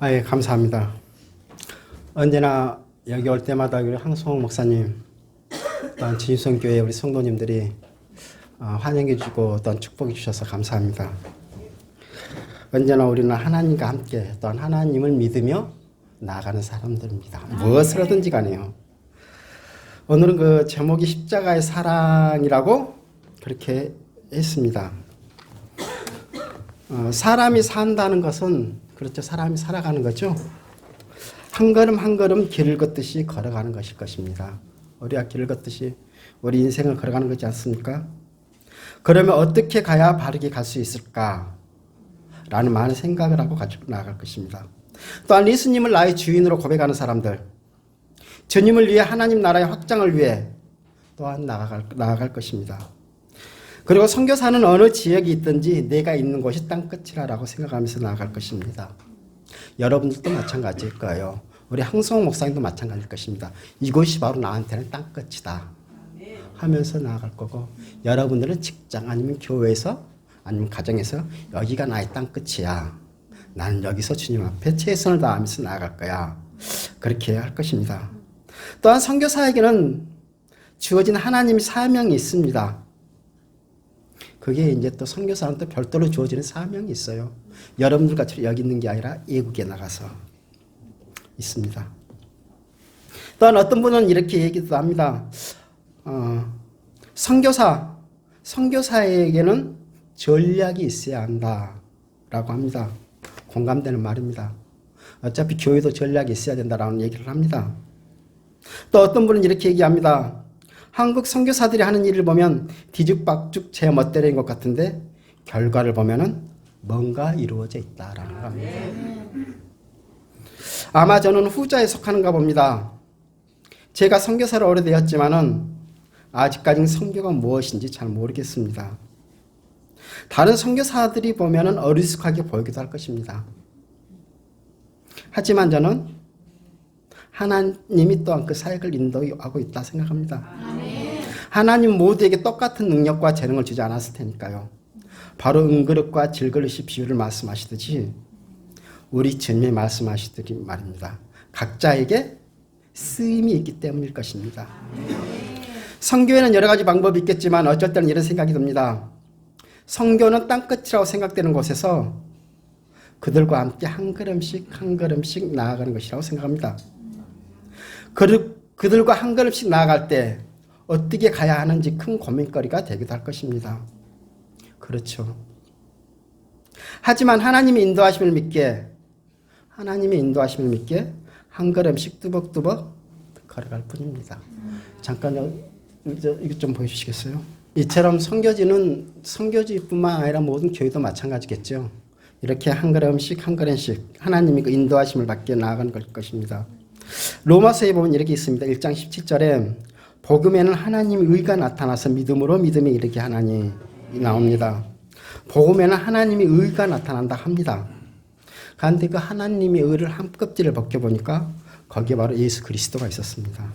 예, 감사합니다. 언제나 여기 올 때마다 우리 황성홍 목사님, 또한 진성교회 우리 성도님들이 환영해주고 또한 축복해 주셔서 감사합니다. 언제나 우리는 하나님과 함께 또한 하나님을 믿으며 나아가는 사람들입니다. 무엇을 하든지 간에요. 오늘은 그 제목이 십자가의 사랑이라고 그렇게 했습니다. 사람이 산다는 것은 그렇죠. 사람이 살아가는 거죠. 한 걸음 한 걸음 길을 걷듯이 걸어가는 것일 것입니다. 우리가 길을 걷듯이 우리 인생을 걸어가는 거지 않습니까? 그러면 어떻게 가야 바르게 갈 수 있을까? 라는 많은 생각을 하고 가지고 나아갈 것입니다. 또한 예수님을 나의 주인으로 고백하는 사람들, 주님을 위해 하나님 나라의 확장을 위해 또한 나아갈 것입니다. 그리고 선교사는 어느 지역이 있든지 내가 있는 곳이 땅끝이라고 생각하면서 나아갈 것입니다. 여러분들도 마찬가지일 거예요. 우리 항성호 목사님도 마찬가지일 것입니다. 이곳이 바로 나한테는 땅끝이다 하면서 나아갈 거고, 여러분들은 직장 아니면 교회에서 아니면 가정에서 여기가 나의 땅끝이야. 나는 여기서 주님 앞에 최선을 다하면서 나아갈 거야. 그렇게 할 것입니다. 또한 선교사에게는 주어진 하나님의 사명이 있습니다. 그게 이제 또 선교사는 또 별도로 주어지는 사명이 있어요. 여러분들 같이 여기 있는 게 아니라 외국에 나가서 있습니다. 또한 어떤 분은 이렇게 얘기도 합니다. 선교사에게는 전략이 있어야 한다라고 합니다. 공감되는 말입니다. 어차피 교회도 전략이 있어야 된다라는 얘기를 합니다. 또 어떤 분은 이렇게 얘기합니다. 한국 선교사들이 하는 일을 보면 뒤죽박죽 제 멋대로인 것 같은데 결과를 보면은 뭔가 이루어져 있다라는 겁니다. 아마 저는 후자에 속하는가 봅니다. 제가 선교사를 오래되었지만은 아직까지는 선교가 무엇인지 잘 모르겠습니다. 다른 선교사들이 보면은 어리숙하게 보이기도 할 것입니다. 하지만 저는 하나님이 또한 그 사역을 인도하고 있다 생각합니다. 하나님 모두에게 똑같은 능력과 재능을 주지 않았을 테니까요. 바로 은그릇과 질그릇이 비유를 말씀하시듯이 우리 주님이 말씀하시듯이 말입니다. 각자에게 쓰임이 있기 때문일 것입니다. 선교에는 여러 가지 방법이 있겠지만 어쩔 때는 이런 생각이 듭니다. 선교는 땅끝이라고 생각되는 곳에서 그들과 함께 한 걸음씩 한 걸음씩 나아가는 것이라고 생각합니다. 그들과 한 걸음씩 나아갈 때 어떻게 가야 하는지 큰 고민거리가 되기도 할 것입니다. 그렇죠. 하지만 하나님의 인도하심을 믿게 한 걸음씩 뚜벅뚜벅 걸어갈 뿐입니다. 잠깐 이거 좀 보여주시겠어요? 이처럼 선교지뿐만 아니라 모든 교회도 마찬가지겠죠. 이렇게 한 걸음씩 한 걸음씩 하나님의 그 인도하심을 받게 나아가는 것입니다. 로마서에 보면 이렇게 있습니다. 1장 17절에 복음에는 하나님의 의가 나타나서 믿음으로 믿음에 이르게 하나니 나옵니다. 복음에는 하나님의 의가 나타난다 합니다. 그런데 그 하나님의 의를 한 껍질을 벗겨보니까 거기에 바로 예수 그리스도가 있었습니다.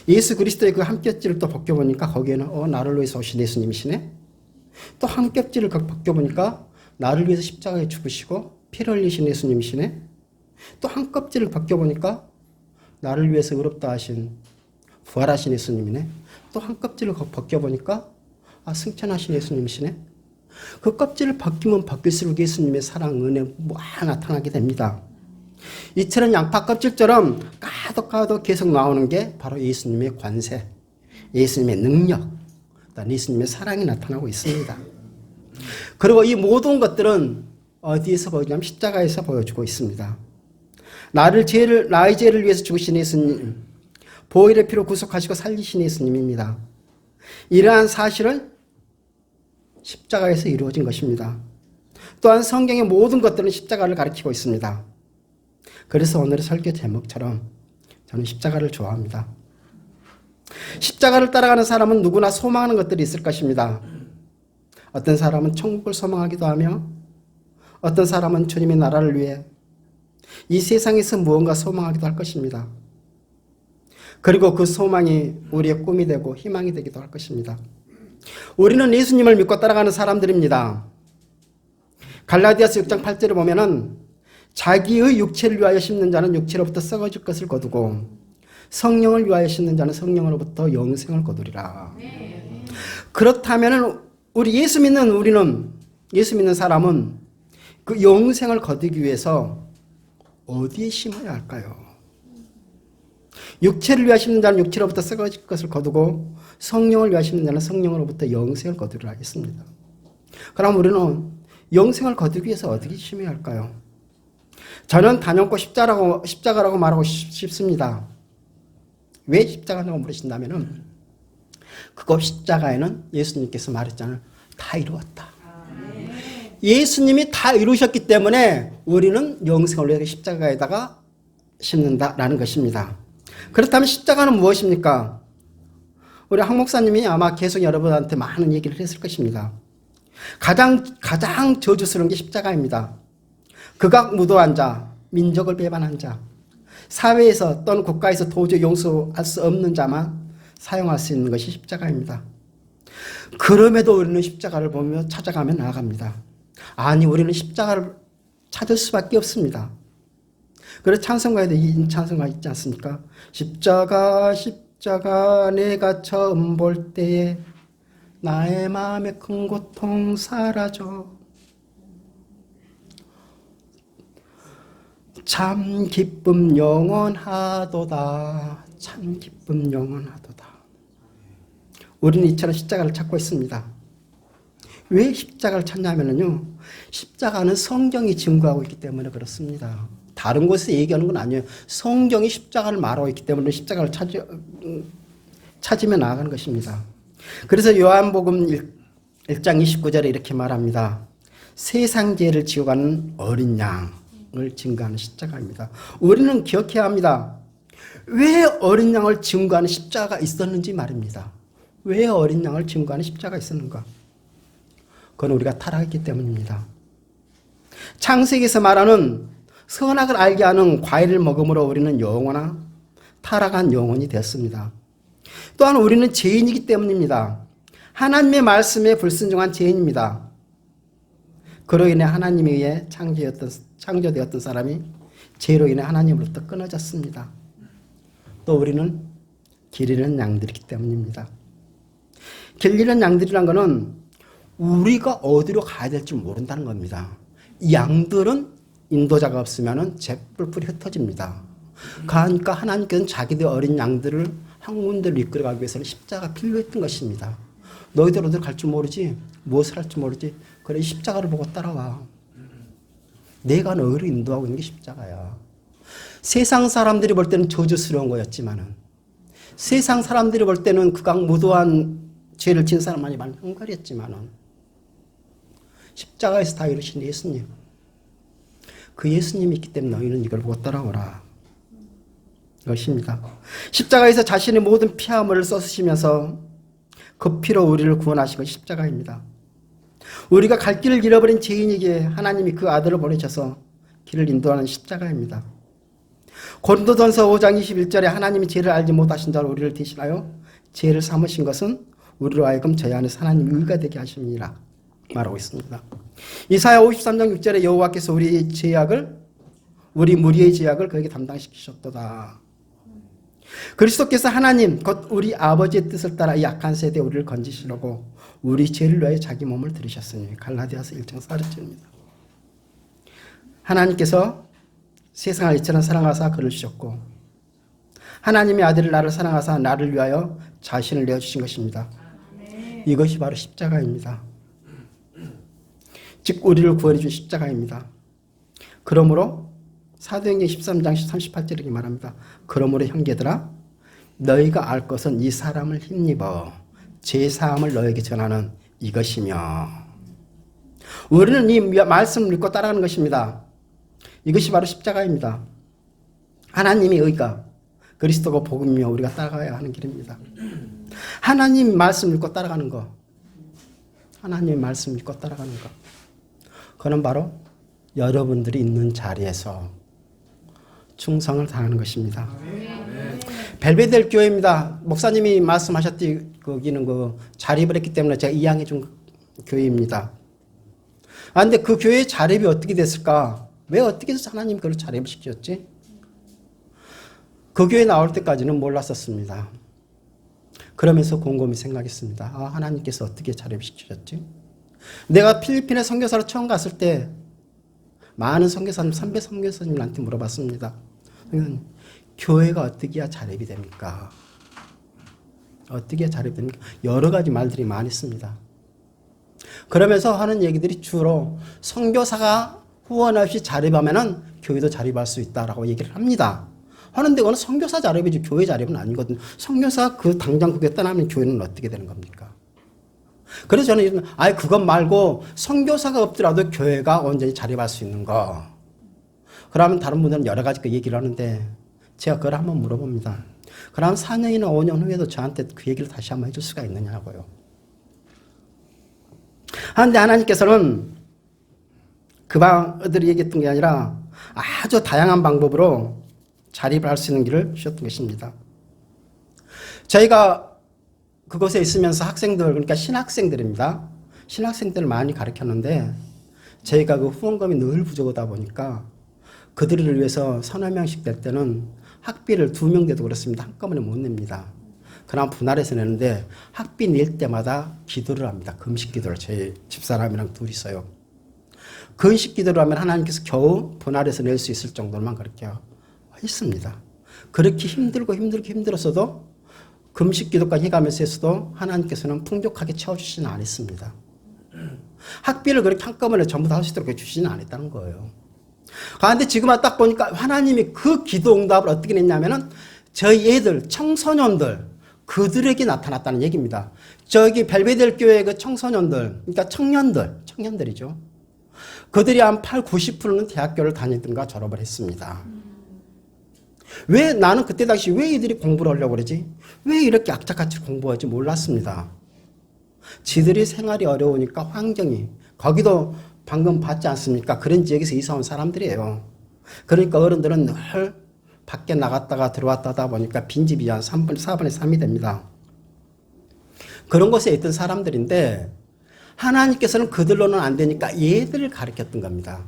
예수 그리스도의 그 한 껍질을 또 벗겨보니까 거기에는 나를 위해서 오신 예수님이시네. 또 한 껍질을 벗겨보니까 나를 위해서 십자가에 죽으시고 피를 흘리신 예수님이시네. 또 한 껍질을 벗겨보니까 나를 위해서 의롭다 하신 부활하신 예수님이네. 또 한 껍질을 벗겨보니까 승천하신 예수님이시네. 그 껍질을 벗기면 벗길수록 예수님의 사랑, 은혜 나타나게 됩니다. 이처럼 양파 껍질처럼 까도 계속 나오는 게 바로 예수님의 관세, 예수님의 능력, 예수님의 사랑이 나타나고 있습니다. 그리고 이 모든 것들은 어디에서 보여주냐면 십자가에서 보여주고 있습니다. 나의 죄를 위해서 죽으신 예수님, 보혈의 피로 구속하시고 살리신 예수님입니다. 이러한 사실은 십자가에서 이루어진 것입니다. 또한 성경의 모든 것들은 십자가를 가리키고 있습니다. 그래서 오늘의 설교 제목처럼 저는 십자가를 좋아합니다. 십자가를 따라가는 사람은 누구나 소망하는 것들이 있을 것입니다. 어떤 사람은 천국을 소망하기도 하며 어떤 사람은 주님의 나라를 위해 이 세상에서 무언가 소망하기도 할 것입니다. 그리고 그 소망이 우리의 꿈이 되고 희망이 되기도 할 것입니다. 우리는 예수님을 믿고 따라가는 사람들입니다. 갈라디아서 6장 8절에 보면은 자기의 육체를 위하여 심는 자는 육체로부터 썩어질 것을 거두고 성령을 위하여 심는 자는 성령으로부터 영생을 거두리라. 그렇다면 우리 예수 믿는 사람은 그 영생을 거두기 위해서 어디에 심어야 할까요? 육체를 위하여 심는 자는 육체로부터 썩어질 것을 거두고 성령을 위하여 심는 자는 성령으로부터 영생을 거두리라 하겠습니다. 그럼 우리는 영생을 거두기 위해서 어떻게 심어야 할까요? 저는 단연코 십자가라고 말하고 싶습니다. 왜 십자가냐고 물으신다면은 그거 십자가에는 예수님께서 말했잖아요. 다 이루었다. 예수님이 다 이루셨기 때문에 우리는 영생을 위해 십자가에다가 심는다라는 것입니다. 그렇다면 십자가는 무엇입니까? 우리 한 목사님이 아마 계속 여러분한테 많은 얘기를 했을 것입니다. 가장 저주스러운 게 십자가입니다. 극악무도한 자, 민족을 배반한 자, 사회에서 또는 국가에서 도저히 용서할 수 없는 자만 사용할 수 있는 것이 십자가입니다. 그럼에도 우리는 십자가를 보며 찾아가며 나아갑니다. 아니, 우리는 십자가를 찾을 수밖에 없습니다. 그래서 찬송가에도 이 찬송가 있지 않습니까? 십자가 내가 처음 볼 때에 나의 마음의 큰 고통 사라져 참 기쁨 영원하도다. 참 기쁨 영원하도다. 우리는 이처럼 십자가를 찾고 있습니다. 왜 십자가를 찾냐면요, 십자가는 성경이 증거하고 있기 때문에 그렇습니다. 다른 곳에서 얘기하는 건 아니에요. 성경이 십자가를 말하고 있기 때문에 십자가를 찾으며 나아가는 것입니다. 그래서 요한복음 1장 29절에 이렇게 말합니다. 세상 죄를 지어가는 어린 양을 증거하는 십자가입니다. 우리는 기억해야 합니다. 왜 어린 양을 증거하는 십자가가 있었는지 말입니다. 왜 어린 양을 증거하는 십자가가 있었는가? 그건 우리가 타락했기 때문입니다. 창세기에서 말하는 선악을 알게 하는 과일을 먹음으로 우리는 영원한 타락한 영혼이 되었습니다. 또한 우리는 죄인이기 때문입니다. 하나님의 말씀에 불순종한 죄인입니다. 그로 인해 하나님에 의해 창조되었던 사람이 죄로 인해 하나님으로부터 끊어졌습니다. 또 우리는 길 잃은 양들이기 때문입니다. 길 잃은 양들이란 것은 우리가 어디로 가야 될지 모른다는 겁니다. 양들은 인도자가 없으면 뿔뿔이 흩어집니다. 그러니까 하나님께서는 자기들 어린 양들을 한 군데로 이끌어가기 위해서는 십자가가 필요했던 것입니다. 너희들 어디로 갈 줄 모르지? 무엇을 할 줄 모르지? 그래, 십자가를 보고 따라와. 내가 너희를 인도하고 있는 게 십자가야. 세상 사람들이 볼 때는 저주스러운 거였지만은, 세상 사람들이 볼 때는 극악무도한 죄를 지은 사람만이 많은 헝가리였지만은, 십자가에서 다 이루신 예수님, 그 예수님이 있기 때문에 너희는 이걸 보고 따라오라. 이것입니다. 십자가에서 자신의 모든 피화물을 쏟으시면서 그 피로 우리를 구원하신 것이 십자가입니다. 우리가 갈 길을 잃어버린 죄인에게 하나님이 그 아들을 보내셔서 길을 인도하는 십자가입니다. 고린도전서 5장 21절에 하나님이 죄를 알지 못하신 자로 우리를 대신하여 죄를 삼으신 것은 우리로 하여금 저희 안에서 하나님의 의가 되게 하심이라 말하고 있습니다. 이사야 53장 6절에 여호와께서 우리 무리의 죄악을 그에게 담당시키셨도다. 그리스도께서 하나님 곧 우리 아버지의 뜻을 따라 이 약한 세대에 우리를 건지시려고 우리 죄를 위하여 자기 몸을 들이셨으니 갈라디아서 1장 4절입니다. 하나님께서 세상을 이처럼 사랑하사 그를 주셨고 하나님의 아들을 나를 사랑하사 나를 위하여 자신을 내어주신 것입니다. 이것이 바로 십자가입니다. 즉 우리를 구원해 준 십자가입니다. 그러므로 사도행전 13장 38절에 이렇게 말합니다. 그러므로 형제들아 너희가 알 것은 이 사람을 힘입어 제사함을 너에게 전하는 이것이며, 우리는 이 말씀을 믿고 따라가는 것입니다. 이것이 바로 십자가입니다. 하나님의 의가 그리스도가 복음이며 우리가 따라가야 하는 길입니다. 하나님 말씀 믿고 따라가는 거, 하나님의 말씀 믿고 따라가는 거, 그건 바로 여러분들이 있는 자리에서 충성을 다하는 것입니다. 벨베델 교회입니다. 목사님이 말씀하셨듯이 거기는 그 자립을 했기 때문에 제가 이양해 준 교회입니다. 그런데 그 교회의 자립이 어떻게 됐을까? 왜 어떻게 해서 하나님 그걸 자립을 시키셨지? 그 교회 나올 때까지는 몰랐었습니다. 그러면서 곰곰이 생각했습니다. 아, 하나님께서 어떻게 자립을 시키셨지? 내가 필리핀에 선교사로 처음 갔을 때 많은 선교사님, 선배 선교사님한테 물어봤습니다. 교회가 어떻게 해야 자립이 됩니까? 어떻게 해야 자립이 됩니까? 여러 가지 말들이 많이 있습니다. 그러면서 하는 얘기들이 주로 선교사가 후원 없이 자립하면은 교회도 자립할 수 있다라고 얘기를 합니다. 하는데 그건 선교사 자립이지 교회 자립은 아니거든요. 선교사 당장 그게 떠나면 교회는 어떻게 되는 겁니까? 그래서 저는 그것 말고 선교사가 없더라도 교회가 온전히 자립할 수 있는 거. 그러면 다른 분들은 여러 가지 그 얘기를 하는데 제가 그걸 한번 물어봅니다. 그럼 4년이나 5년 후에도 저한테 그 얘기를 다시 한번 해줄 수가 있느냐고요. 그런데 하나님께서는 그들이 얘기했던 게 아니라 아주 다양한 방법으로 자립을 할 수 있는 길을 주셨던 것입니다. 저희가 그곳에 있으면서 학생들, 그러니까 신학생들입니다. 신학생들을 많이 가르쳤는데 저희가 그 후원금이 늘 부족하다 보니까 그들을 위해서 서너 명씩 될 때는 학비를 2명 돼도 그렇습니다. 한꺼번에 못 냅니다. 그럼 분할해서 내는데 학비 낼 때마다 기도를 합니다. 금식 기도를 저희 집사람이랑 둘이서요. 금식 기도를 하면 하나님께서 겨우 분할해서 낼 수 있을 정도만 그렇게 했습니다. 그렇게 힘들었어도 금식 기도까지 해가면서 했어도 하나님께서는 풍족하게 채워주시지는 않았습니다. 학비를 그렇게 한꺼번에 전부 다 할 수 있도록 해주시지는 않았다는 거예요. 그런데 지금 딱 보니까 하나님이 그 기도 응답을 어떻게 냈냐면은 저희 애들, 청소년들, 그들에게 나타났다는 얘기입니다. 저기 벨베델 교회 그 청소년들, 그러니까 청년들이죠. 그들이 한 80~90%는 대학교를 다니든가 졸업을 했습니다. 왜 나는 그때 당시 왜 이들이 공부를 하려고 그러지? 왜 이렇게 악착같이 공부하지 몰랐습니다. 지들이 생활이 어려우니까 환경이 거기도 방금 봤지 않습니까? 그런 지역에서 이사 온 사람들이에요. 그러니까 어른들은 늘 밖에 나갔다가 들어왔다 하다 보니까 빈집이 한 4분의 3이 됩니다. 그런 곳에 있던 사람들인데 하나님께서는 그들로는 안 되니까 얘들을 가르쳤던 겁니다.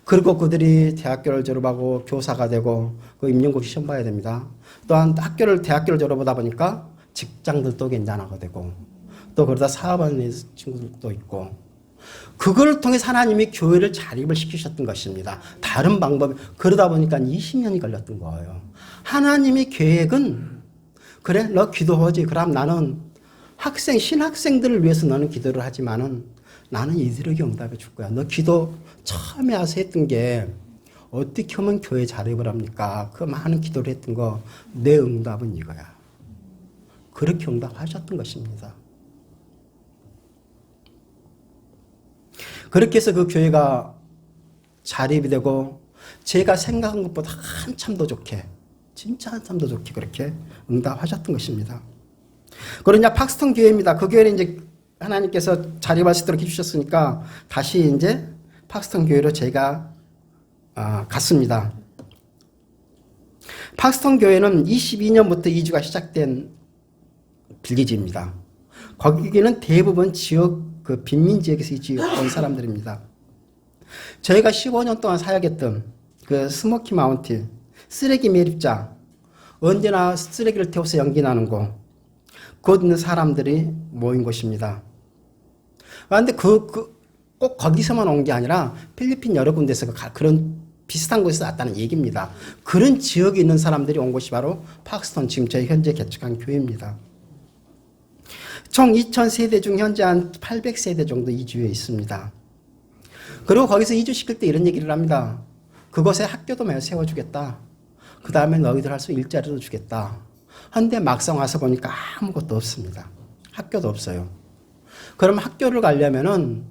그리고 그들이 대학교를 졸업하고 교사가 되고 그 임용고시 시험 봐야 됩니다. 또한 대학교를 졸업하다 보니까 직장들도 괜찮아가 되고 또 그러다 사업하는 친구들도 있고 그걸 통해서 하나님이 교회를 자립을 시키셨던 것입니다. 다른 방법이 그러다 보니까 20년이 걸렸던 거예요. 하나님의 계획은 그래 너 기도하지. 그럼 나는 신학생들을 위해서 너는 기도를 하지만은 나는 이들에게 응답해 줄 거야. 너 기도 처음에 와서 했던 게 어떻게 하면 교회 자립을 합니까? 그 많은 기도를 했던 거 내 응답은 이거야. 그렇게 응답하셨던 것입니다. 그렇게 해서 그 교회가 자립이 되고 제가 생각한 것보다 한참 더 좋게 진짜 한참 더 좋게 그렇게 응답하셨던 것입니다. 그러냐 팍스턴 교회입니다. 그 교회는 이제 하나님께서 자립할 수 있도록 해주셨으니까 다시 이제 팍스턴 교회로 제가 갔습니다. 팍스턴 교회는 22년부터 이주가 시작된 빌리지입니다. 거기는 대부분 지역 그 빈민 지역에서 이주 온 사람들입니다. 저희가 15년 동안 사역했던 그 스모키 마운틴 쓰레기 매립장 언제나 쓰레기를 태워서 연기나는 곳 곧 있는 사람들이 모인 곳입니다. 그런데 꼭 거기서만 온 게 아니라 필리핀 여러 군데서 그런 비슷한 곳에서 왔다는 얘기입니다. 그런 지역에 있는 사람들이 온 곳이 바로 팍스턴 지금 저희 현재 개척한 교회입니다. 총 2000세대 중 현재 한 800세대 정도 이주해 있습니다. 그리고 거기서 이주시킬 때 이런 얘기를 합니다. 그곳에 학교도 매일 세워주겠다. 그 다음에 너희들 할 수 일자리도 주겠다. 한데 막상 와서 보니까 아무것도 없습니다. 학교도 없어요. 그럼 학교를 가려면은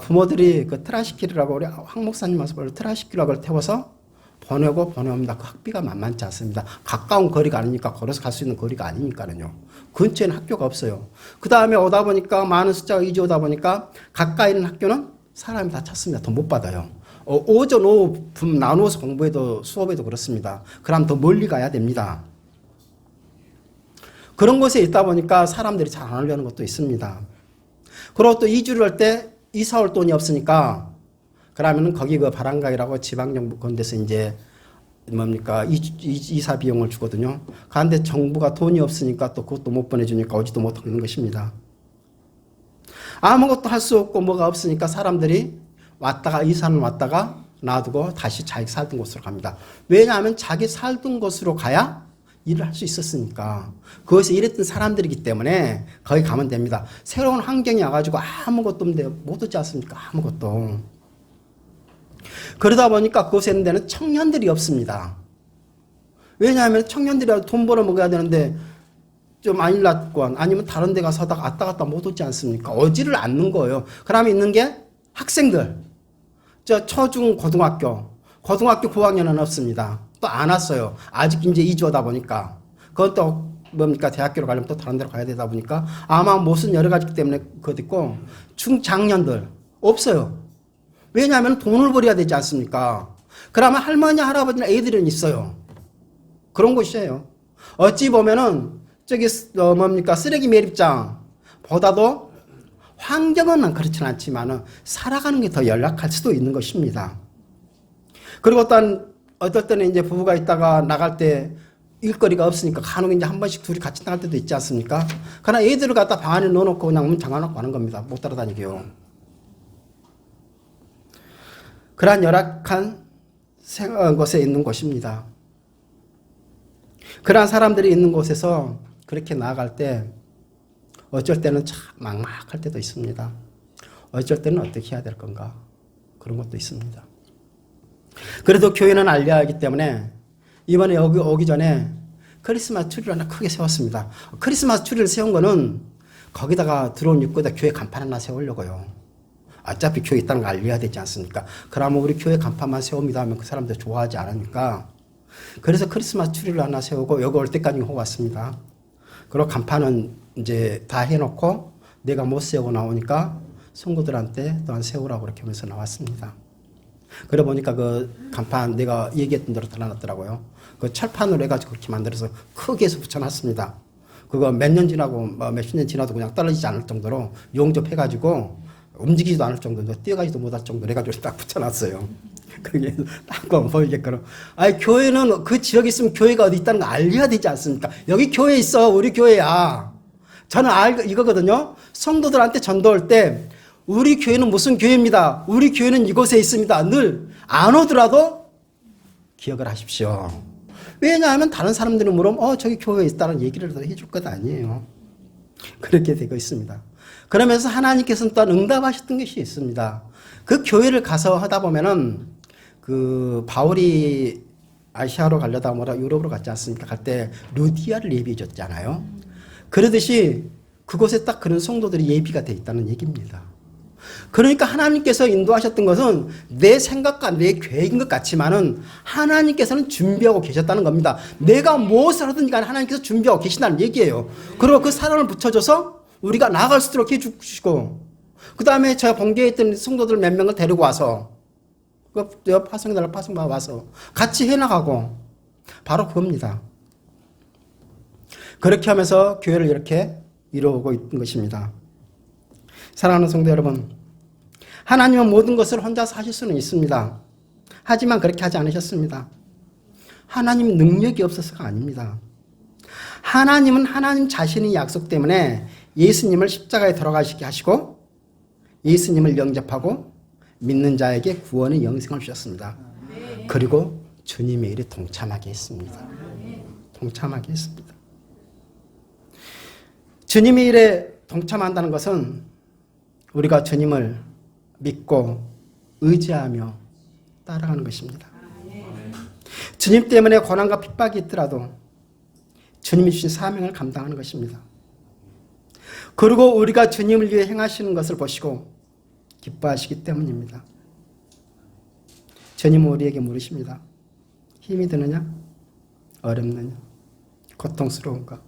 부모들이 그 트라시키라고 우리 황 목사님 와서 트라시키라고 태워서 보내옵니다. 그 학비가 만만치 않습니다. 가까운 거리가 아니니까 걸어서 갈 수 있는 거리가 아니니까는요. 근처에는 학교가 없어요. 그 다음에 오다 보니까 많은 숫자가 이제 오다 보니까 가까이 있는 학교는 사람이 다 찼습니다. 더 못 받아요. 오전 오후 나누어서 공부해도 수업에도 그렇습니다. 그럼 더 멀리 가야 됩니다. 그런 곳에 있다 보니까 사람들이 잘 안 오려는 것도 있습니다. 그리고 또 이주를 할 때 이사 올 돈이 없으니까 그러면은 거기 그 바람각이라고 지방정부 그런 데서 이제 뭡니까 이사 비용을 주거든요. 그런데 정부가 돈이 없으니까 또 그것도 못 보내주니까 오지도 못하는 것입니다. 아무것도 할 수 없고 뭐가 없으니까 사람들이 왔다가 이사는 왔다가 놔두고 다시 자기 살던 곳으로 갑니다. 왜냐하면 자기 살던 곳으로 가야 일을 할 수 있었으니까. 그것이 일했던 사람들이기 때문에 거기 가면 됩니다. 새로운 환경이 와가지고 아무것도 없는데 못 오지 않습니까? 아무것도. 그러다 보니까 그곳에 있는 데는 청년들이 없습니다. 왜냐하면 청년들이 돈 벌어 먹어야 되는데 좀 안일났건 아니면 다른 데 가서 하다가 왔다 갔다 못 오지 않습니까? 오지를 않는 거예요. 그러면 있는 게 학생들. 저 초중 고등학교 9학년은 없습니다. 또 안 왔어요. 아직 이제 2주다 보니까. 그건 또 뭡니까? 대학교로 가려면 또 다른 데로 가야 되다 보니까 아마 무슨 여러 가지 때문에 그것 있고 중장년들 없어요. 왜냐하면 돈을 벌여야 되지 않습니까? 그러면 할머니, 할아버지나 애들은 있어요. 그런 곳이에요. 어찌 보면은 저기 뭡니까? 쓰레기 매립장 보다도 환경은 그렇지는 않지만은 살아가는 게 더 열악할 수도 있는 것입니다. 그리고 또한 어떨 때는 이제 부부가 있다가 나갈 때 일거리가 없으니까 간혹 이제 한 번씩 둘이 같이 나갈 때도 있지 않습니까? 그러나 애들을 갖다 방 안에 넣어놓고 그냥 문 잠가놓고 하는 겁니다. 못 따라다니게요. 그러한 열악한 곳에 있는 곳입니다. 그러한 사람들이 있는 곳에서 그렇게 나아갈 때 어쩔 때는 참 막막할 때도 있습니다. 어쩔 때는 어떻게 해야 될 건가 그런 것도 있습니다. 그래도 교회는 알려야 하기 때문에 이번에 여기 오기 전에 크리스마스 트리를 하나 크게 세웠습니다. 크리스마스 트리를 세운 거는 거기다가 들어온 입구에다 교회 간판 하나 세우려고요. 어차피 교회 있다는 거 알려야 되지 않습니까? 그러면 우리 교회 간판만 세웁니다 하면 그 사람들 좋아하지 않으니까 그래서 크리스마스 트리를 하나 세우고 여기 올 때까지 하고 왔습니다. 그리고 간판은 이제 다 해놓고 내가 못 세우고 나오니까 성도들한테 또한 세우라고 그렇게 하면서 나왔습니다. 그래 보니까 그 간판 내가 얘기했던 대로 달아놨더라고요. 그 철판으로 해가지고 그렇게 만들어서 크게 해서 붙여놨습니다. 그거 몇 년 지나고 몇십 년 지나도 그냥 떨어지지 않을 정도로 용접해가지고 움직이지도 않을 정도로 뛰어가지도 못할 정도로 해가지고 딱 붙여놨어요. 그게 딱 보이게끔. 아니 교회는 그 지역에 있으면 교회가 어디 있다는 거 알려야 되지 않습니까? 여기 교회 있어. 우리 교회야. 저는 이거거든요. 성도들한테 전도할 때 우리 교회는 무슨 교회입니다. 우리 교회는 이곳에 있습니다. 늘 안 오더라도 기억을 하십시오. 왜냐하면 다른 사람들은 물으면 저기 교회에 있다는 얘기를 해줄 것 아니에요. 그렇게 되고 있습니다. 그러면서 하나님께서는 또한 응답하셨던 것이 있습니다. 그 교회를 가서 하다 보면은 그 바울이 아시아로 가려다 유럽으로 갔지 않습니까? 갈 때 루디아를 예비해 줬잖아요. 그러듯이 그곳에 딱 그런 성도들이 예비가 돼 있다는 얘기입니다. 그러니까 하나님께서 인도하셨던 것은 내 생각과 내 계획인 것 같지만은 하나님께서는 준비하고 계셨다는 겁니다. 내가 무엇을 하든지 간에 하나님께서 준비하고 계신다는 얘기예요. 그리고 그 사랑을 붙여줘서 우리가 나아갈 수 있도록 해주시고 그 다음에 제가 본교에 있던 성도들 몇 명을 데리고 와서 파송이나 파송만 와서 같이 해나가고 바로 그겁니다. 그렇게 하면서 교회를 이렇게 이루어오고 있는 것입니다. 사랑하는 성도 여러분, 하나님은 모든 것을 혼자서 하실 수는 있습니다. 하지만 그렇게 하지 않으셨습니다. 하나님 능력이 없어서가 아닙니다. 하나님은 하나님 자신의 약속 때문에 예수님을 십자가에 돌아가시게 하시고 예수님을 영접하고 믿는 자에게 구원의 영생을 주셨습니다. 그리고 주님의 일에 동참하게 했습니다. 동참하게 했습니다. 주님의 일에 동참한다는 것은 우리가 주님을 믿고 의지하며 따라가는 것입니다. 주님 때문에 고난과 핍박이 있더라도 주님이 주신 사명을 감당하는 것입니다. 그리고 우리가 주님을 위해 행하시는 것을 보시고 기뻐하시기 때문입니다. 주님은 우리에게 물으십니다. 힘이 드느냐? 어렵느냐? 고통스러운가?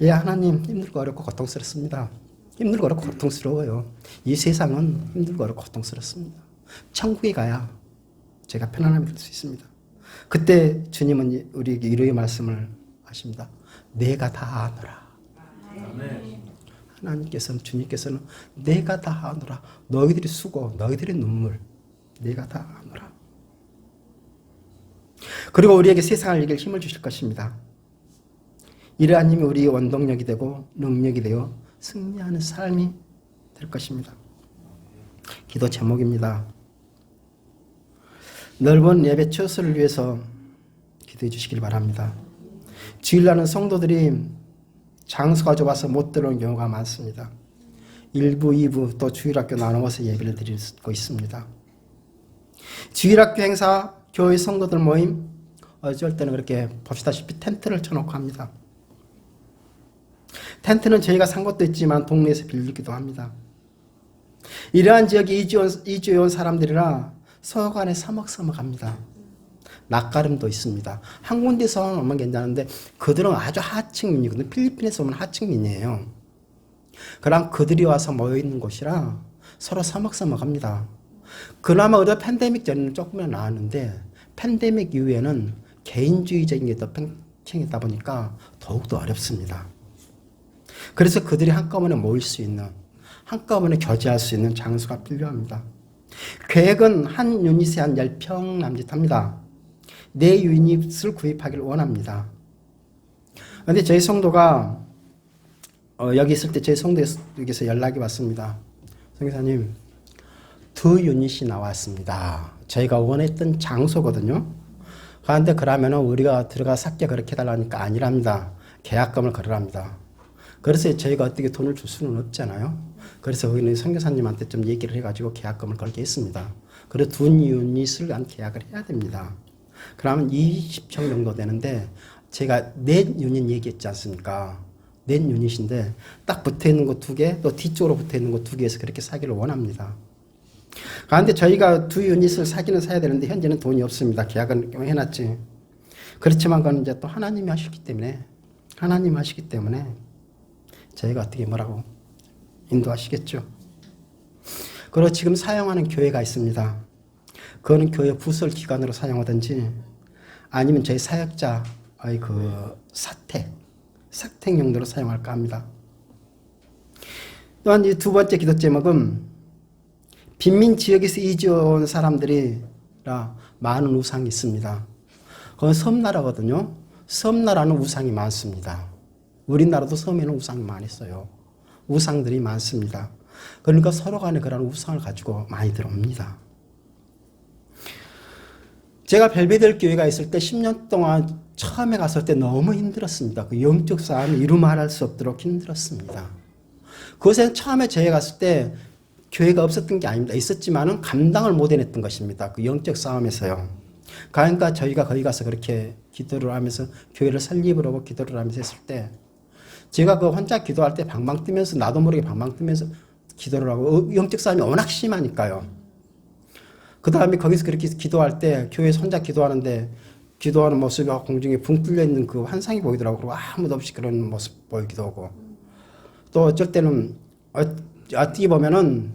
예, 하나님 힘들고 어렵고 고통스럽습니다. 힘들고 어렵고 고통스러워요. 이 세상은 힘들고 어렵고 고통스럽습니다. 천국에 가야 제가 편안함이 될 수 있습니다. 그때 주님은 우리에게 이러한 말씀을 하십니다. 내가 다 아노라. 하나님께서는, 주님께서는 내가 다 하노라. 너희들이 수고, 너희들의 눈물, 내가 다 하노라. 그리고 우리에게 세상을 이길 힘을 주실 것입니다. 이러한 힘이 우리의 원동력이 되고 능력이 되어 승리하는 삶이 될 것입니다. 기도 제목입니다. 넓은 예배 처소를 위해서 기도해 주시길 바랍니다. 주일날은 성도들이 장소가 좁아서 못 들어오는 경우가 많습니다. 1부, 2부 또 주일학교 나누어서 예배를 드리고 있습니다. 주일학교 행사, 교회 성도들 모임, 어쩔 때는 그렇게 보시다시피 텐트를 쳐놓고 합니다. 텐트는 저희가 산 것도 있지만 동네에서 빌리기도 합니다. 이러한 지역에 이주해 온 사람들이라 서로 간에 서먹서먹합니다. 낯가림도 있습니다. 한 군데서 오면 괜찮은데 그들은 아주 하층민이거든요. 필리핀에서 오면 하층민이에요. 그럼 그들이 와서 모여있는 곳이라 서로 서먹서먹합니다. 그나마 우리가 팬데믹 전에는 조금은 나았는데 팬데믹 이후에는 개인주의적인 게 더 팽창했다 보니까 더욱더 어렵습니다. 그래서 그들이 한꺼번에 모일 수 있는, 한꺼번에 교제할 수 있는 장소가 필요합니다. 계획은 한 유닛에 한 10평 남짓합니다. 4유닛을 구입하기를 원합니다. 그런데 저희 성도가 여기 있을 때 저희 성도에게서 연락이 왔습니다. 선교사님, 2유닛이 나왔습니다. 저희가 원했던 장소거든요. 그런데 그러면 우리가 들어가 삭제 그렇게 해달라니까 아니랍니다. 계약금을 걸으랍니다. 그래서 저희가 어떻게 돈을 줄 수는 없잖아요. 그래서 거기는 선교사님한테 좀 얘기를 해가지고 계약금을 걸게 했습니다. 그래서 2유닛을 한 계약을 해야 됩니다. 그러면 20평 정도 되는데 제가 4유닛 얘기했지 않습니까? 4유닛인데 딱 붙어있는 거 2개, 또 뒤쪽으로 붙어있는 거 2개에서 그렇게 사기를 원합니다. 그런데 저희가 2유닛을 사기는 사야 되는데 현재는 돈이 없습니다. 계약은 해놨지. 그렇지만 그건 이제 또 하나님이 하시기 때문에 저희가 어떻게 뭐라고 인도하시겠죠. 그리고 지금 사용하는 교회가 있습니다. 그거는 교회 부설 기관으로 사용하든지 아니면 저희 사역자의 그 사택 용도로 사용할까 합니다. 또한 이 두 번째 기도 제목은 빈민 지역에서 이주온 사람들이라 많은 우상이 있습니다. 그건 섬나라거든요. 섬나라는 우상이 많습니다. 우리나라도 섬에는 우상이 많이 있어요. 우상들이 많습니다. 그러니까 서로 간에 그런 우상을 가지고 많이 들어옵니다. 제가 벨베델 교회가 있을 때 10년 동안 처음에 갔을 때 너무 힘들었습니다. 그 영적 싸움이 이루 말할 수 없도록 힘들었습니다. 그것은 처음에 저희 갔을 때 교회가 없었던 게 아닙니다. 있었지만은 감당을 못 해냈던 것입니다. 그 영적 싸움에서요. 그러니까 저희가 거기 가서 그렇게 기도를 하면서 교회를 설립을 하고 기도를 하면서 했을 때 제가 그 혼자 기도할 때 방방 뜨면서 나도 모르게 방방 뜨면서 기도를 하고 영적 싸움이 워낙 심하니까요. 그 다음에 거기서 그렇게 기도할 때 교회에서 혼자 기도하는데 기도하는 모습이 공중에 붕 뚫려 있는 그 환상이 보이더라고요. 그리고 아무도 없이 그런 모습 보이기도 하고 또 어쩔 때는 어떻게 보면은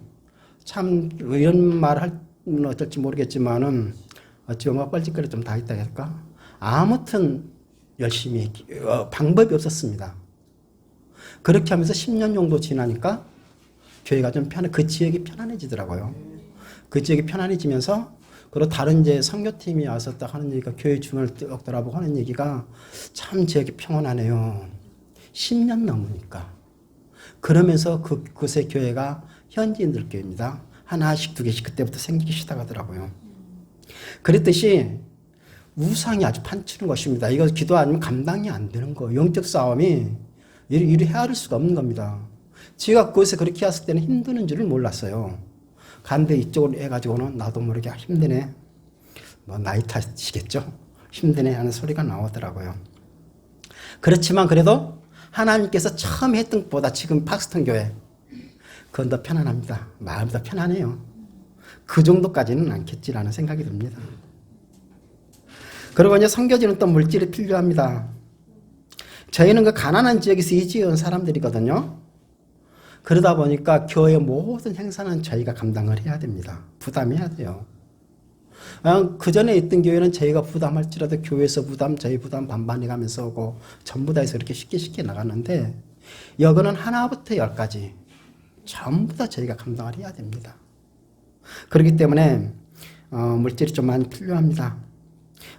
참 이런 말 하면 어떨지 모르겠지만은 어찌 보면 뻘짓거리 좀 다 했다 할까? 아무튼 열심히 방법이 없었습니다. 그렇게 하면서 10년 정도 지나니까 교회가 좀 그 지역이 편안해지더라고요. 그 지역이 편안해지면서 그리고 다른 이제 선교팀이 와서 딱 하는 얘기가 교회 중을 쭉 돌아보고 하는 얘기가 참 지역이 평온하네요. 10년 넘으니까. 그러면서 그곳의 교회가 현지인들 교회입니다. 하나씩 2개씩 그때부터 생기기 시작하더라고요. 그랬듯이 우상이 아주 판치는 것입니다. 이거 기도 아니면 감당이 안 되는 거예요. 영적 싸움이 이리 헤아릴 수가 없는 겁니다. 제가 그곳에 그렇게 왔을 때는 힘드는 줄을 몰랐어요. 간데 이쪽으로 해가지고는 나도 모르게 힘드네. 뭐 나이 탓이겠죠. 힘드네 하는 소리가 나오더라고요. 그렇지만 그래도 하나님께서 처음 했던 것보다 지금 팍스턴 교회 그건 더 편안합니다. 마음이 더 편안해요. 그 정도까지는 않겠지라는 생각이 듭니다. 그리고 이제 섬겨지는 또 물질이 필요합니다. 저희는 그 가난한 지역에서 이주해 온 사람들이거든요. 그러다 보니까 교회의 모든 행사는 저희가 감당을 해야 됩니다. 부담해야 돼요. 그 전에 있던 교회는 저희가 부담할지라도 교회에서 부담, 저희 부담 반반해 가면서 오고 전부 다 해서 그렇게 쉽게 나갔는데 여거는 하나부터 열까지 전부 다 저희가 감당을 해야 됩니다. 그렇기 때문에 물질이 좀 많이 필요합니다.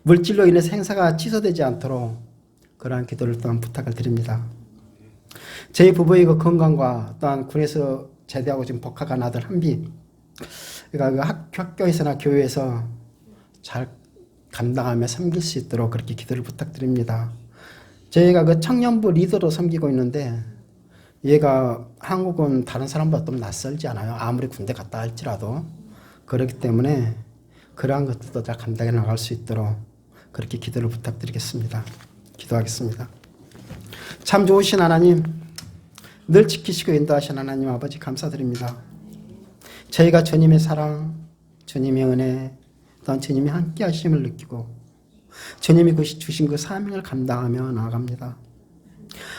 물질로 인해서 행사가 취소되지 않도록 그러한 기도를 또한 부탁을 드립니다. 저희 부부의 그 건강과 또한 군에서 제대하고 지금 복학한 아들 한비, 그러니까 그 학교에서나 교회에서 잘 감당하며 섬길 수 있도록 그렇게 기도를 부탁드립니다. 저희가 그 청년부 리더로 섬기고 있는데 얘가 한국은 다른 사람보다 좀 낯설지 않아요. 아무리 군대 갔다 할지라도. 그렇기 때문에 그러한 것들도 잘 감당해 나갈 수 있도록 그렇게 기도를 부탁드리겠습니다. 기도하겠습니다. 참 좋으신 하나님, 늘 지키시고 인도하신 하나님 아버지 감사드립니다. 저희가 주님의 사랑, 주님의 은혜, 또한 주님이 함께 하심을 느끼고 주님이 주신 그 사명을 감당하며 나아갑니다.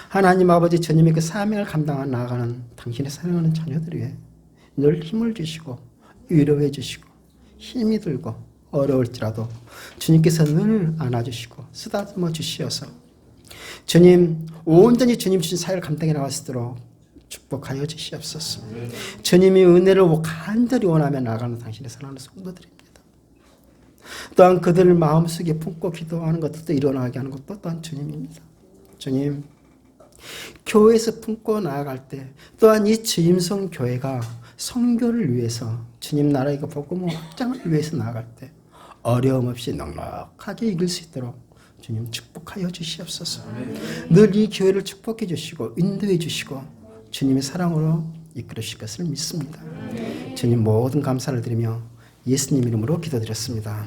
하나님 아버지, 주님의 그 사명을 감당하며 나아가는 당신의 사랑하는 자녀들 위해 늘 힘을 주시고 위로해 주시고 힘이 들고 어려울지라도 주님께서 늘 안아주시고 쓰다듬어 주시어서 주님 온전히 주님 주신 사역을 감당해 나갈 수 있도록 축복하여 주시옵소서. 주님이 은혜를 간절히 원하며 나아가는 당신의 사랑하는 성도들입니다. 또한 그들을 마음속에 품고 기도하는 것도 일어나게 하는 것도 또한 주님입니다. 주님, 교회에서 품고 나아갈 때 또한 이 주임성 교회가 선교를 위해서 주님 나라의 그 복음의 확장을 위해서 나아갈 때 어려움 없이 넉넉하게 이길 수 있도록 주님 축복하여 주시옵소서. 늘 이 교회를 축복해 주시고 인도해 주시고 주님의 사랑으로 이끌으실 것을 믿습니다. 주님 모든 감사를 드리며 예수님 이름으로 기도드렸습니다.